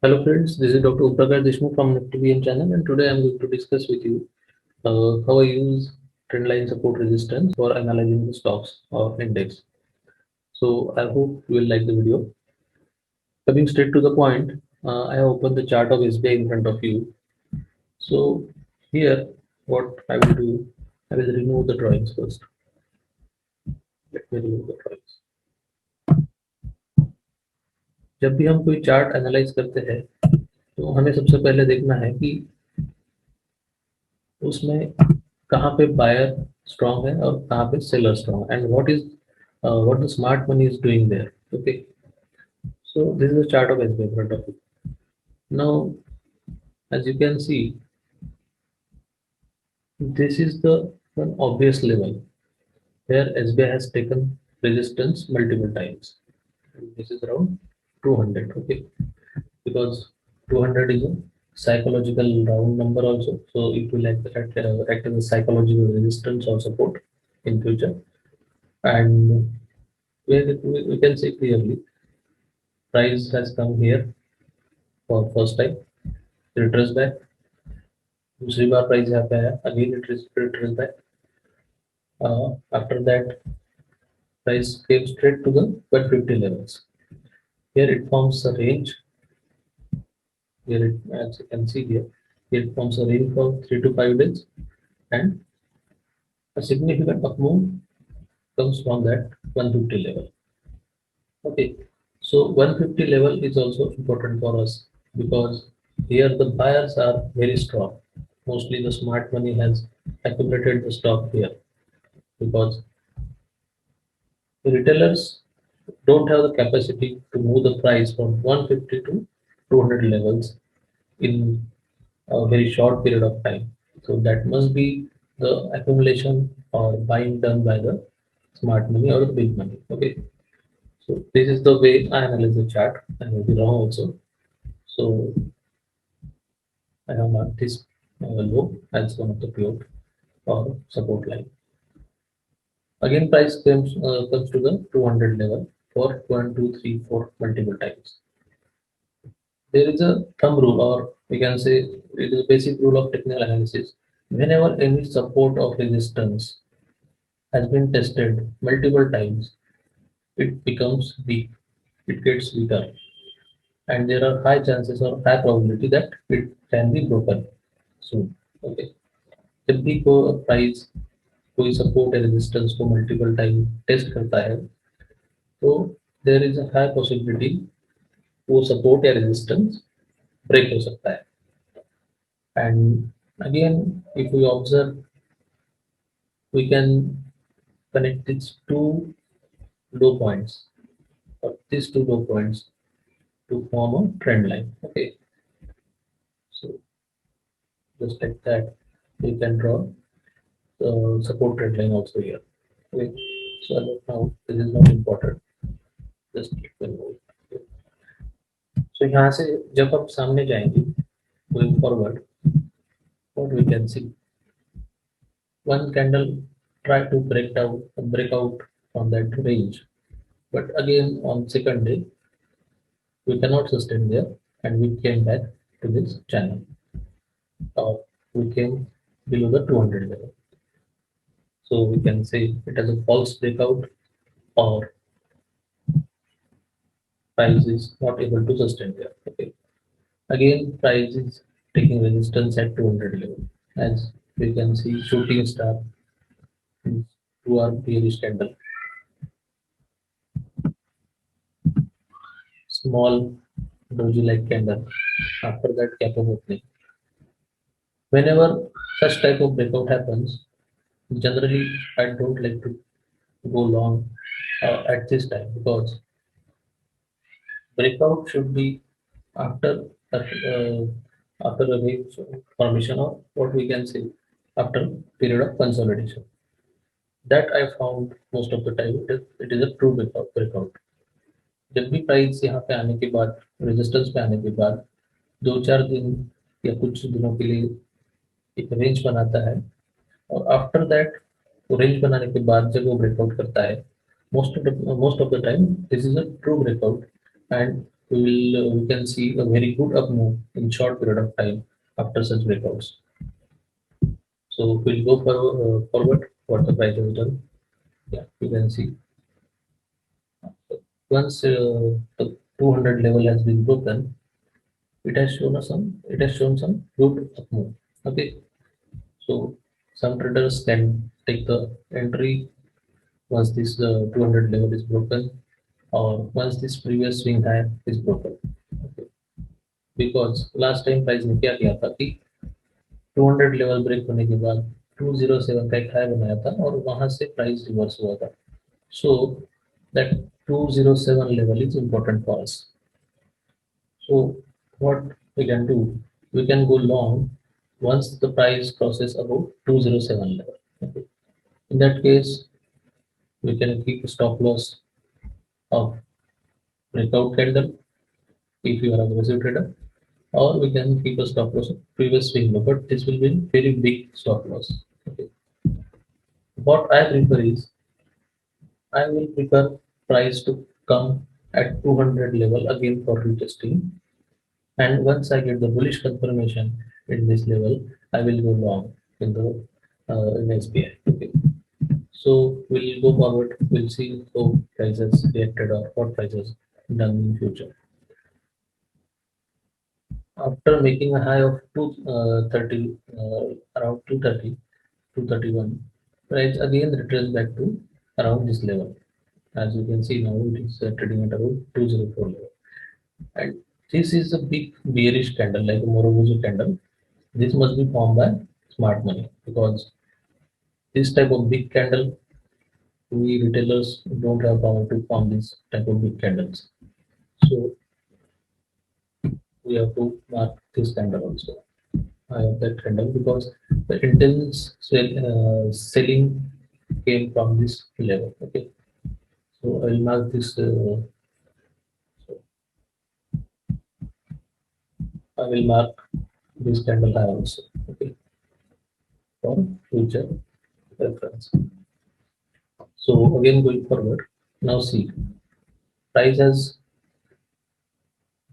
Hello friends, this is Dr. Uprakash Deshmukh from NiftyVM channel, and today I am going to discuss with you how I use trendline support resistance for analyzing the stocks or index. So I hope you will like the video. Coming straight to the point, I have opened the chart of SBI in front of you. So here, what I will do, I will remove the drawings first. Let me remove the drawings. जब भी हम कोई chart analyse करते हैं तो हमें सबसे पहले देखना है कि उसमें कहाँ पे बायर स्ट्रांग है और कहाँ पे seller strong and what the smart money is doing there. Okay, so this is a chart of SBI in front of you. Now, as you can see, this is the one obvious level where SBI has taken resistance multiple times. This is around 200. Okay, because 200 is a psychological round number also, so it will act as a psychological resistance or support in future. And we can say clearly, price has come here for first time, retrace back. दूसरी बार price यहाँ पे आया, again retrace back. After that, price came straight to the 150 levels. Here it forms a range. Here it, as you can see here, it forms a range for 3 to 5 days, and a significant up move comes from that 150 level. Okay, so 150 level is also important for us because here the buyers are very strong. Mostly the smart money has accumulated the stock here because the retailers don't have the capacity to move the price from 150 to 200 levels in a very short period of time. So that must be the accumulation or buying done by the smart money or the big money. Okay. So this is the way I analyze the chart. I may be wrong also. So I have marked this low as one of the pivot or support line. Again, price comes to the 200 level for 1, 2, 3, 4 multiple times. There is a thumb rule, or we can say it is a basic rule of technical analysis. Whenever any support of resistance has been tested multiple times, it becomes weak. It gets weaker, and there are high chances or high probability that it can be broken soon. Okay. जब भी कोई price कोई support या resistance को multiple time test करता है तो there is a high possibility वो सपोर्ट या रेजिस्टेंस ब्रेक हो सकता है. And again, if we observe, we can connect these two low points or these two low points to form a trend line. Okay, so just like that, we can draw the support trend line also here. Okay, so as of now, this is not important. Just keep the note. Okay. So यहाँ से जब आप सामने जाएंगे, going forward, what we can see, one candle try to break out on that range, but again on second day we cannot sustain there and we came back to this channel, or we came below the 200 level. So we can say it has a false breakout or price is not able to sustain there. Okay. Again, price is taking resistance at 200 level. As we can see, shooting star is 2 hour bearish candle, small doji like candle. After that, gap up opening. Whenever such type of breakout happens, generally I don't like to go long at this time because breakout should be after uh, after a week formation, or what we can say after period of consolidation. That I found most of the time it is a true breakout. जब भी price यहाँ पे आने के बाद, resistance पे आने के बाद 2-4 दिन या कुछ दिनों के लिए एक रेंज बनाता है, और आफ्टर दैट रेंज बनाने के बाद जब वो ब्रेकआउट करता है, most of the time this is a true breakout, and we can see a very good up move in short period of time after such breakouts. So we'll go forward what the price has done. Yeah, you can see once the 200 level has been broken, it has shown some good up move. Okay, so some traders can take the entry once this 200 level is broken, or once this previous swing high is broken. Okay. Because last time price ने क्या किया था कि 200 level break होने के बाद 207 का एक हाई बनाया था और वहां से प्राइस रिवर्स हुआ था. So that 207 level is important for us. So what we can do, we can go long once the price crosses above 207 level. Okay. In that case, we can keep a stop loss of breakout candle if you are a aggressive trader, or we can keep a stop loss of previous swing low, but this will be very big stop loss. Okay. What I prefer is I will prefer price to come at 200 level again for retesting, and once I get the bullish confirmation in this level, I will go long in the in SPI. Okay. So we'll go forward. We'll see how prices reacted or what prices done in future. After making a high of 230, around 230, 231, price again returns back to around this level. As you can see now, it is trading at around 204 level. And this is a big bearish candle, like a Morobozu candle. This must be formed by smart money, because this type of big candle, we retailers don't have power to form this type of big candles. So we have to mark this candle also. I have that candle because the intense selling came from this level. Okay, so I will mark this. I will mark this candle high also. Okay, for future reference. So again going forward, now see, price has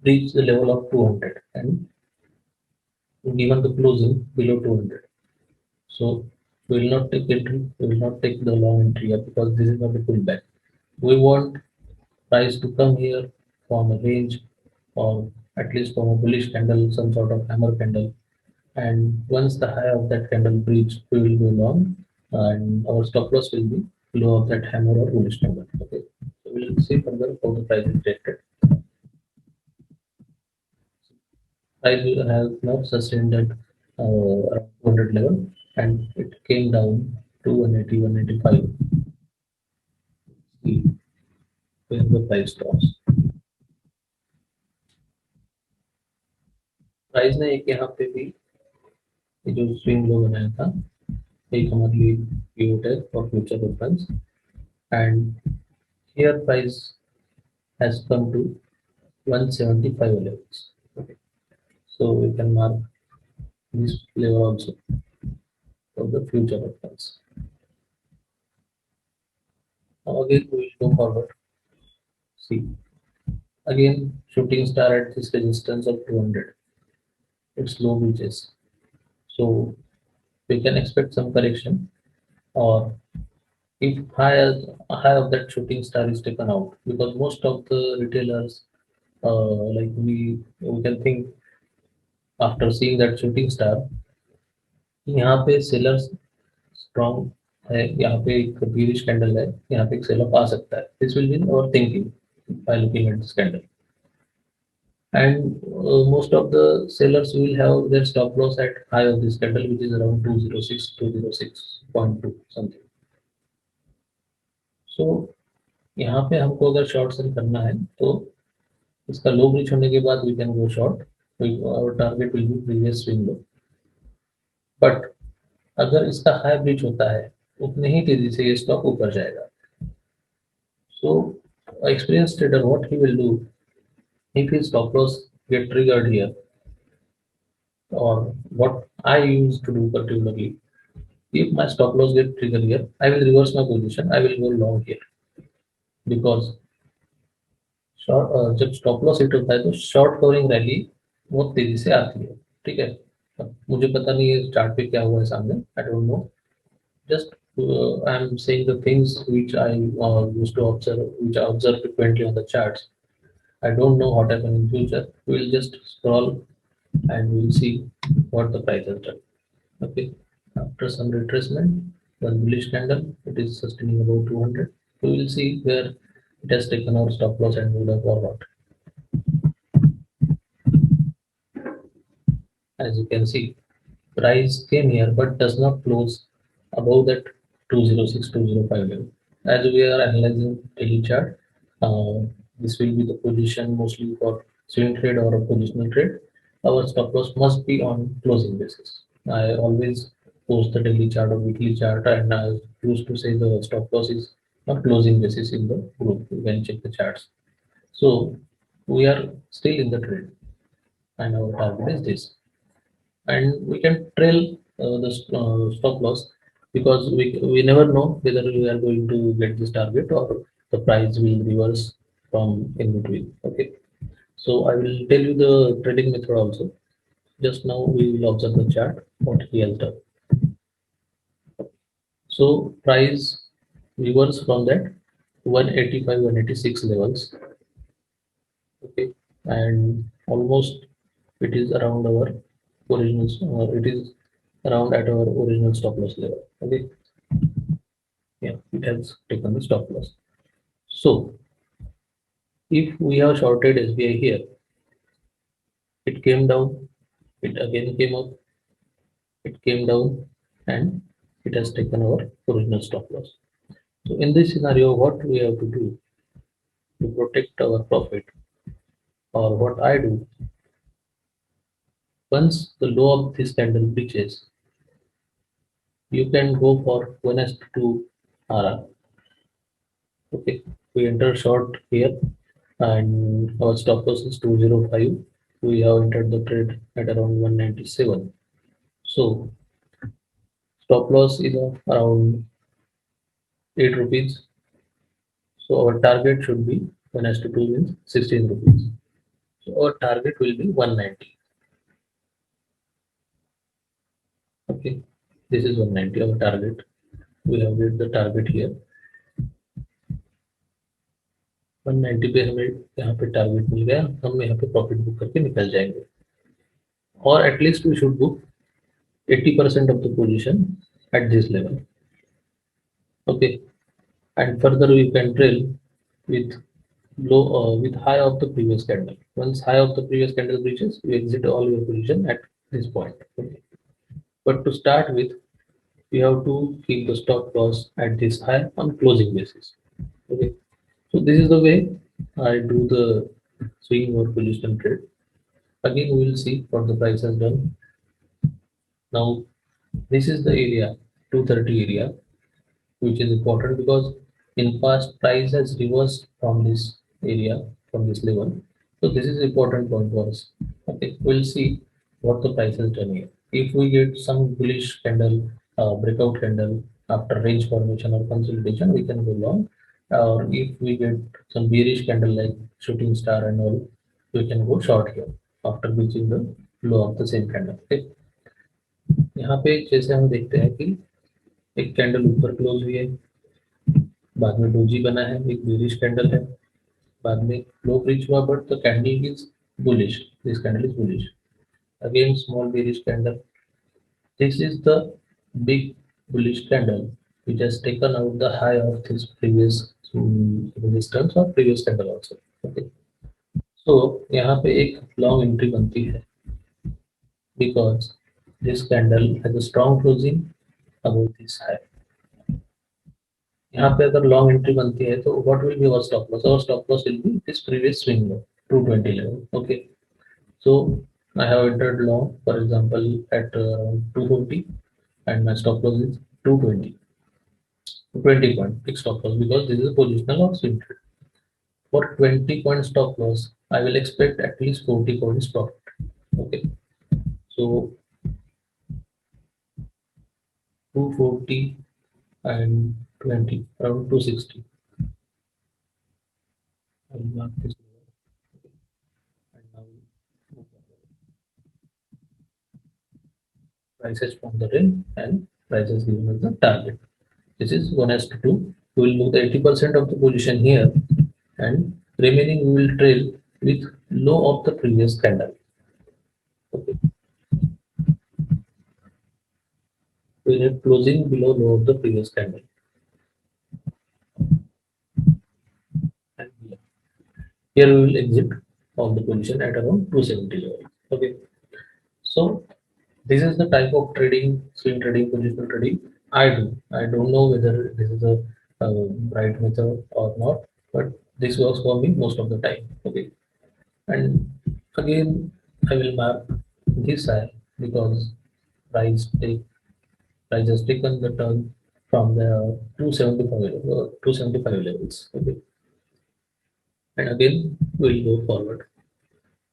reached the level of 200 and given the closing below 200. So we will not take entry, we will not take the long entry here because this is not a pullback. We want price to come here, form a range, or at least form a bullish candle, some sort of hammer candle. And once the high of that candle breach, we will go long, and our stop loss will be low of that hammer or bullish candle. Okay, so we'll see further how the price is reacted. Price has now sustained at around 200 level, and it came down to 180, 185. See where the price drops. Price ने एक यहाँ पे भी ये जो swing low बनाया था, एक हमारे लिए पिवट है for future reference, and here price has come to 175 levels. Okay. So we can mark this level also for the future reference. Now again we will go forward. See, again shooting star at this resistance of 200. It's low reaches. So we can expect some correction, or if high of that shooting star is taken out, because most of the retailers like we can think after seeing that shooting star, यहाँ पे sellers strong है, यहाँ पे एक bearish candle है, यहाँ पे एक sell off आ सकता है. This will be our thinking by looking at this candle. And most of the sellers will have their stop loss at high of this candle, which is around 206, 206.2 something. So यहाँ पे हमको अगर short cell करना है तो इसका लो breach होने के बाद वी कैन गो शॉर्ट, और target will be previous swing low. But अगर इसका हाई ब्रीच होता है उतने ही तेजी से ये स्टॉक ऊपर जाएगा. सो experienced trader, what he will do, if his stop loss get triggered here, or what I used to do particularly, if my stop loss get triggered here, I will reverse my position, I will go long here, because जब stop loss hit होता है तो short covering rally बहुत तेजी से आती है। ठीक है, अब मुझे पता नहीं है चार्ट पे क्या हुआ है सामने, I don't know, just I'm saying the things which I used to observe, which I observe frequently on the charts. I don't know what happen in future. We'll just scroll and we'll see what the price has done. Okay, after some retracement, one bullish candle, it is sustaining about 200. We will see where it has taken our stop loss and moved up or what. As you can see, price came here but does not close above that 206 205 level. As we are analyzing daily chart, uh, this will be the position mostly for swing trade or a positional trade. Our stop loss must be on closing basis. I always post the daily chart or weekly chart, and I used to say the stop loss is on closing basis in the group. You can check the charts. So we are still in the trade, and our target is this, and we can trail the stop loss, because we never know whether we are going to get this target or the price will reverse from in between. Okay, so I will tell you the trading method also. Just now we will observe the chart what he has done. So price reverse from that 185 186 levels. Okay, and almost it is around our original, it is around at our original stop loss level. Okay, yeah, it has taken the stop loss. So if we have shorted SBI here, it came down, it again came up, it came down, and it has taken our original stop loss. So in this scenario, what we have to do to protect our profit, or what I do, once the low of this candle breaches, you can go for 1:2 RR. Okay, we enter short here, and our stop loss is 205. We have entered the trade at around 197. So stop loss is of around 8 rupees. So our target should be 1:2 means 16 rupees. So our target will be 190. Okay, this is 190 our target. We have read the target here. 190 पे हमें यहाँ पे target मिल गया, हम यहाँ पे profit book करके निकल जाएंगे, और at least we should book 80% of the position at this level. Okay, and further we can trail with low with high of the previous candle. Once high of the previous candle reaches, you exit all your position at this point. Okay. But to start with, we have to keep the stop loss at this high on closing basis. Okay. So this is the way I do the swing or position trade. Again, we will see what the price has done. Now, this is the area, 230 area, which is important because in past price has reversed from this area, from this level. So this is important point for us. Okay, we'll see what the price has done here. If we get some bullish candle, breakout candle after range formation or consolidation, we can go long. Or if we get some bearish candle like shooting star and all, we can go short here after reaching the low of the same candle. Okay, यहाँ पे जैसे हम देखते हैं कि एक candle ऊपर close हुई है, बाद में डोजी बना है, एक बेरिश कैंडल है, बाद में लो ब्रिज हुआ but the candle is bullish, this candle is bullish, again small bearish candle, this is the big bullish candle which has taken out the high of this previous resistance or previous candle also. Okay, so यहाँ पे एक long entry बनती है because this candle has a strong closing above this high. यहाँ पे अगर long entry बनती है तो what will be our stop loss? Our stop loss will be this previous swing low 220 level. Okay, so I have entered long, for example, at 250, and my stop loss is 220. 20 point fixed stop loss because this is a positional or swing trade. For 20 point stop loss, I will expect at least 40 points profit. Okay, so 240 and 20 around 260. I will mark this level. prices from the range and prices given as the target. This is 1:2. We will book the 80% of the position here, and remaining we will trail with low of the previous candle. Okay. We need closing below low of the previous candle. And here we will exit on the position at around 270 level. Okay. So this is the type of trading, swing trading, positional trading I do. I don't know whether this is a right method or not, but this works for me most of the time. Okay. And again, I will map this side because price take price has taken the turn from the 275 levels. Okay. And again we'll go forward.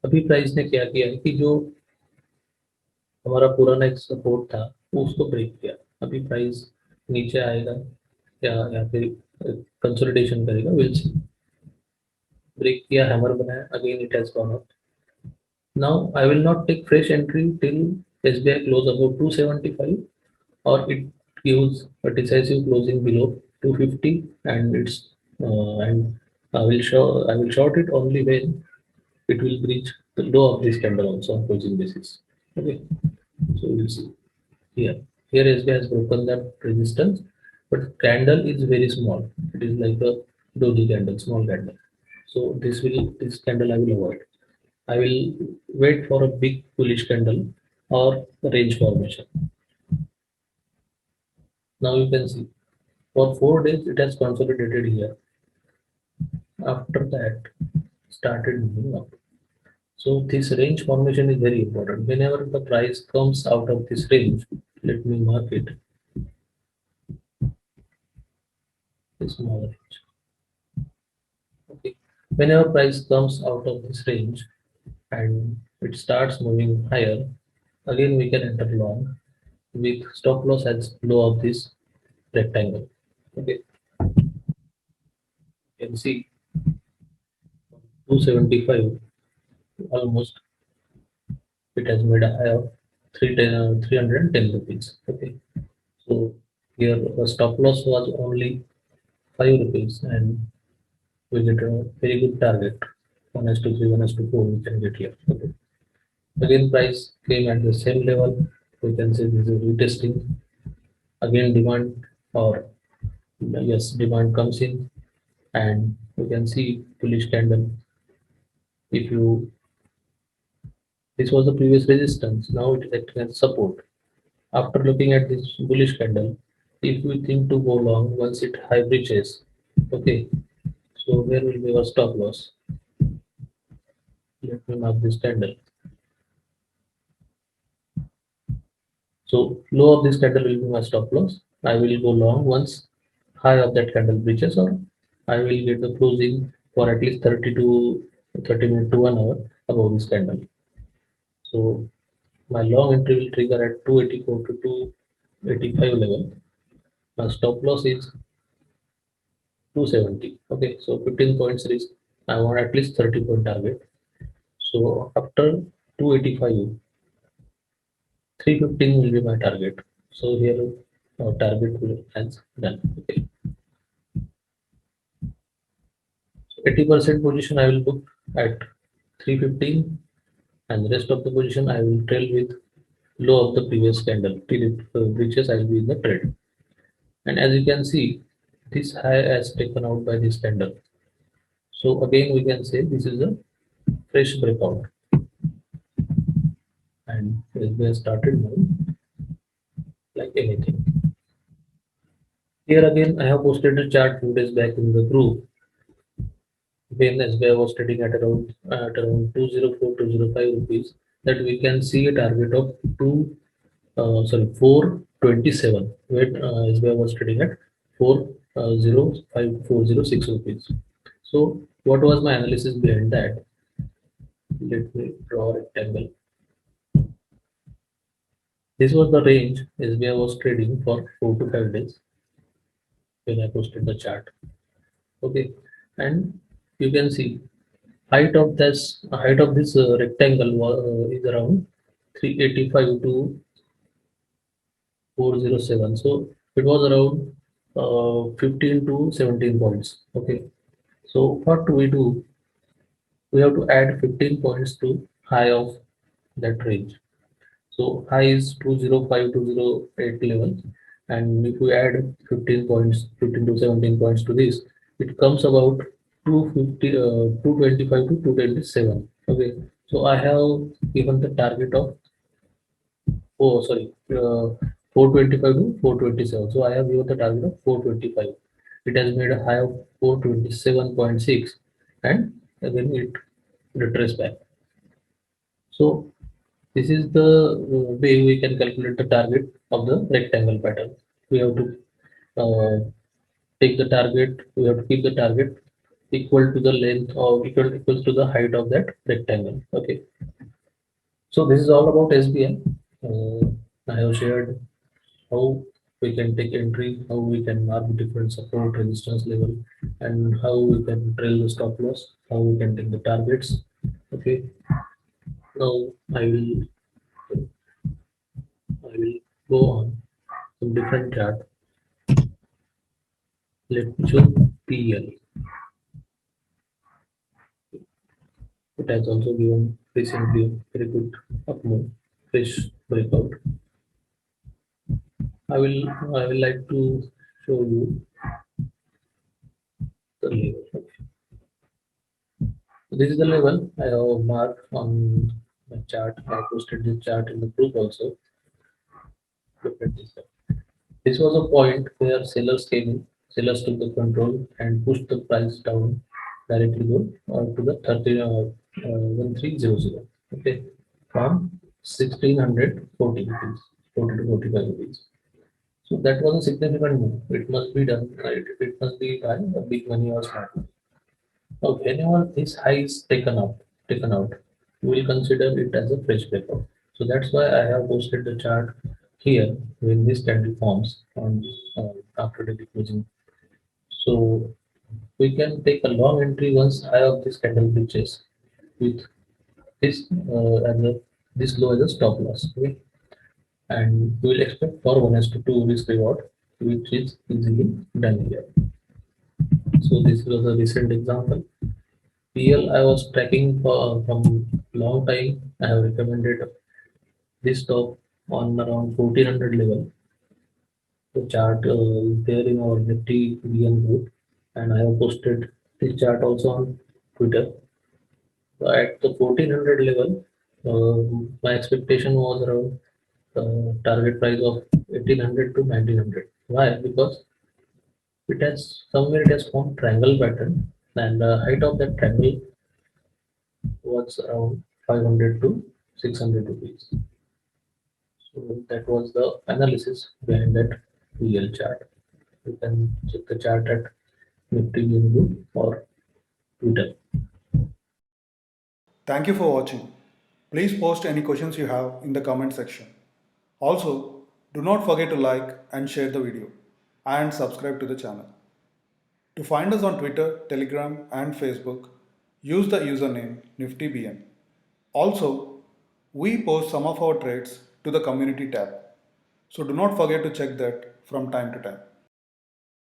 अभी price ने क्या किया है कि जो हमारा पुराना एक सपोर्ट था वो उसको ब्रेक किया. अभी प्राइस नीचे आएगा या फिर कंसोलिडेशन करेगा, विल सी. ब्रेक किया, हैमर बनाया, again it has gone up. Now I will not take fresh entry till SBI close above 275 or it gives a decisive closing below 250, and and I will short it only when it will breach the low of this candle also on closing basis. Okay, so we'll see here. Here SBI has broken that resistance, but candle is very small. It is like a doji candle, small candle. So this candle I will avoid. I will wait for a big bullish candle or range formation. Now you can see for 4 days it has consolidated here. After that, started moving up. So this range formation is very important. Whenever the price comes out of this range, let me mark it. This small range. Okay. Whenever price comes out of this range and it starts moving higher, again we can enter long with stop loss as low of this rectangle. Okay, you can see 275 almost it has made a high of 310 rupees. Okay, so here the stop loss was only 5 rupees and we get a very good target 1 as to 3, 1 as to 4 we can get here. Okay, again price came at the same level. We can say this is retesting. Again demand, or yes, demand comes in and you can see bullish candle. If you This was the previous resistance, now it is acting as support. After looking at this bullish candle, if we think to go long once it high breaches, okay, so where will be our stop loss? Let me mark this candle. So low of this candle will be my stop loss. I will go long once high of that candle breaches, or I will get the closing for at least 30 minutes to 1 hour above this candle. So my long entry will trigger at 284 to 285 level. My stop loss is 270. Okay, so 15 points risk. I want at least 30-point target. So after 285, 315 will be my target. So here target will has done. Okay, 80% position I will book at 315, and the rest of the position I will trail with low of the previous candle till it reaches. I will be in the trade. And as you can see, this high has taken out by this candle. So again we can say this is a fresh breakout, and SBI started moving like anything. Here again I have posted a chart 2 days back in the group when SBI was trading at around 204 205 rupees, that we can see a target of 427 when SBI was trading at 405 rupees. So what was my analysis behind that? Let me draw a rectangle. This was the range SBI was trading for 4 to 5 days when I posted the chart. Okay, and you can see height of this rectangle is around 385 to 407. So it was around 15 to 17 points. Okay. So what do? We have to add 15 points to high of that range. So high is 205 to 08 level, and if we add 15 points, 15 to 17 points to this, it comes about 250, 225 to 227. Okay, so I have given the target of, oh sorry, 425 to 427. So I have given the target of 425. It has made a high of 427.6, and again it retraced back. So this is the way we can calculate the target of the rectangle pattern. We have to uh, take the target, we have to keep the target equal to the length or equals to the height of that rectangle. Okay. So this is all about SBM. I have shared how we can take entry, how we can mark different support resistance level, and how we can trail the stop loss, how we can take the targets. Okay. Now I will I will go on some different chart. Let me show PL. It has also given recently a very good up move, fresh breakout. I will like to show you the level. So this is the level I have marked on my chart. I posted this chart in the group also. Look at this. This was a point where sellers came in, sellers took the control and pushed the price down directly go to the 1300. Okay, from 1640 rupees, 40 to 45 rupees. So that was a significant move. It must be done, right? It must be by a big money or smart money. Now, whenever this high is taken out, we will consider it as a fresh breakout. So that's why I have posted the chart here when this candle forms on after the closing. So we can take a long entry once high of this candle breaches with this as a this low as a stop loss. Okay, and we will expect for 1:2 risk reward, which is easily done here. So this was a recent example. PL I was tracking for from long time. I have recommended this stop on around 1400 level. The chart is there in our Nifty BN group, and I have posted this chart also on Twitter. So at the 1400 level, my expectation was around target price of 1800 to 1900. Why? Because it has formed triangle pattern, and the height of that triangle was around 500 to 600 rupees. So that was the analysis behind that PL chart. You can check the chart at Nifty Group or Twitter. Thank you for watching. Please post any questions you have in the comment section. Also, do not forget to like and share the video and subscribe to the channel. To find us on Twitter, Telegram, and Facebook, use the username NiftyBN. Also, we post some of our trades to the community tab, so do not forget to check that from time to time.